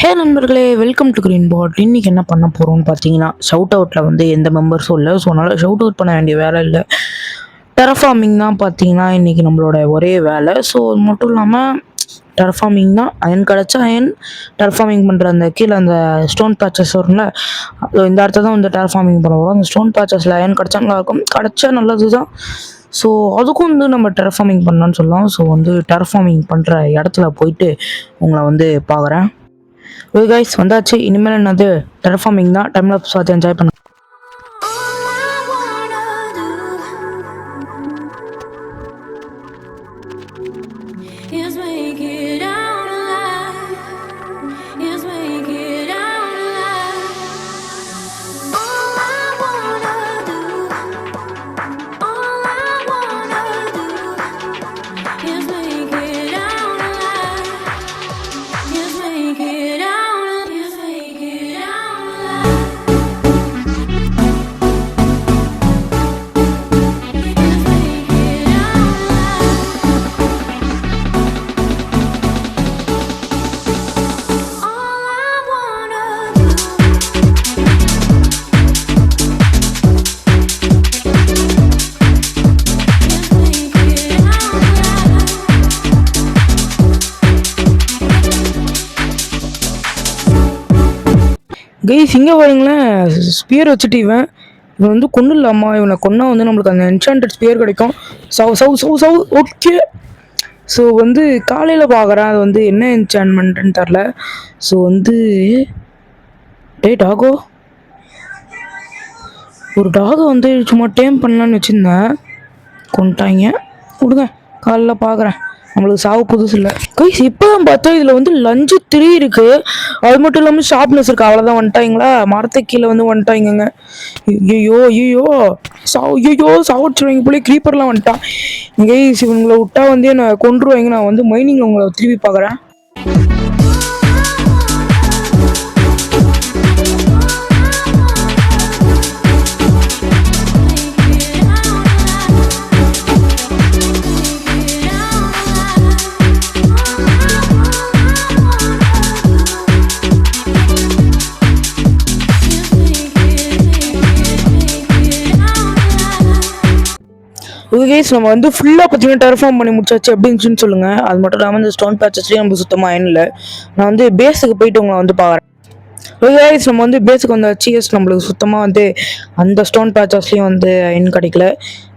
ஹே நண்பர்களே, welcome to green பாட். இன்றைக்கி என்ன பண்ண போகிறோம்னு பார்த்தீங்கன்னா, ஷவுட் அவுட்டில் வந்து எந்த மெம்பர்ஸும் இல்லை. ஸோ அதனால் ஷவுட் அவுட் பண்ண வேண்டிய வேலை இல்லை. டெரஃபார்மிங் தான் பார்த்தீங்கன்னா இன்றைக்கி நம்மளோட ஒரே வேலை. ஸோ அது மட்டும் இல்லாமல் டெரஃபார்மிங் தான். அயன் கிடச்சா அயன் டெரஃபார்மிங் பண்ணுற அந்த கீழே அந்த ஸ்டோன் பேச்சஸ் வரும்ல, இந்த இடத்த தான் வந்து டெரஃபார்மிங் பண்ண போகிறோம். அந்த ஸ்டோன் பேச்சஸில் அயன் கிடச்சா நல்லாயிருக்கும். கிடச்சா நல்லது தான். ஸோ அதுக்கும் வந்து நம்ம டெரஃபார்மிங் பண்ணலான்னு சொல்லலாம். ஸோ வந்து டெரஃபார்மிங் பண்ணுற இடத்துல போயிட்டு உங்களை வந்து பார்க்குறேன். ஓகே கைஸ், வந்தாச்சு. இனிமேல் என்னது டெரஃபார்மிங் தான். டைம் லாப்ஸ் பார்த்து என்ஜாய் பண்ண. கைஸ் இங்கே பாருங்களேன், ஸ்பியர் வச்சுட்டு இவன் வந்து கொண்டு இல்லாமா, இவனை கொன்னா வந்து நம்மளுக்கு அந்த என்சாண்டட் ஸ்பியர் கிடைக்கும். சவ் ஓகே. ஸோ வந்து காலையில் பார்க்குறேன், அது வந்து என்ன என்சான்மெண்ட்டுன்னு தெரில. ஸோ வந்து டாகோ, ஒரு டாகை வந்து சும்மா டேம் பண்ணலான்னு வச்சுருந்தேன், கொண்டுட்டாங்க. விடுங்க, காலைல பார்க்குறேன். நம்மளுக்கு சாவு புதுசு இல்லை கைஸ். இப்போ தான் பார்த்தா இதில் வந்து லஞ்சு 3 இருக்குது. அது மட்டும் இல்லாமல் ஷார்ப்னஸ் இருக்குது. அவ்வளோதான் வந்துட்டாங்களா, மரத்தை கீழே வந்து வந்துட்டாங்க. ஐயோ சாவடிச்சுருவாங்க போல. க்ரீப்பர்லாம் வந்துட்டான். கைஸ் இவங்களை விட்டா வந்து என்னை கொண்டுருவாங்க. நான் வந்து மைனிங்கில் உங்களை திருப்பி பார்க்குறேன். ஓகே கைஸ், நம்ம வந்து ஃபுல்லாக பார்த்தீங்கன்னா டெரஃபார்ம் பண்ணி முடிச்சாச்சு. எப்படி இருந்துச்சுன்னு சொல்லுங்கள். அது மட்டும் இல்லாமல் இந்த ஸ்டோன் பேச்சஸ்லேயும் நம்ம சுத்தமாக அயனில். நான் வந்து பேஸுக்கு போயிட்டு உங்களை வந்து பார்க்குறேன். ஓகே கைஸ், நம்ம வந்து பேஸுக்கு வந்தாச்சு. நம்மளுக்கு சுத்தமாக வந்து அந்த ஸ்டோன் பேச்சஸ்லேயும் வந்து அயன் கிடைக்கல.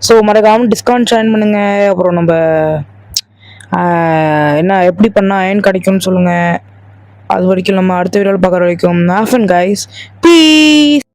ஸோ மறக்காமல் டிஸ்கவுண்ட் ஜாயின் பண்ணுங்கள். அப்புறம் நம்ம என்ன எப்படி பண்ணால் அயன் கிடைக்கும்னு சொல்லுங்கள். அது வரைக்கும் நம்ம அடுத்த வீடியோவில் பார்க்குற வரைக்கும் ஹேவ் ஃபன் கைஸ். பீஸ்.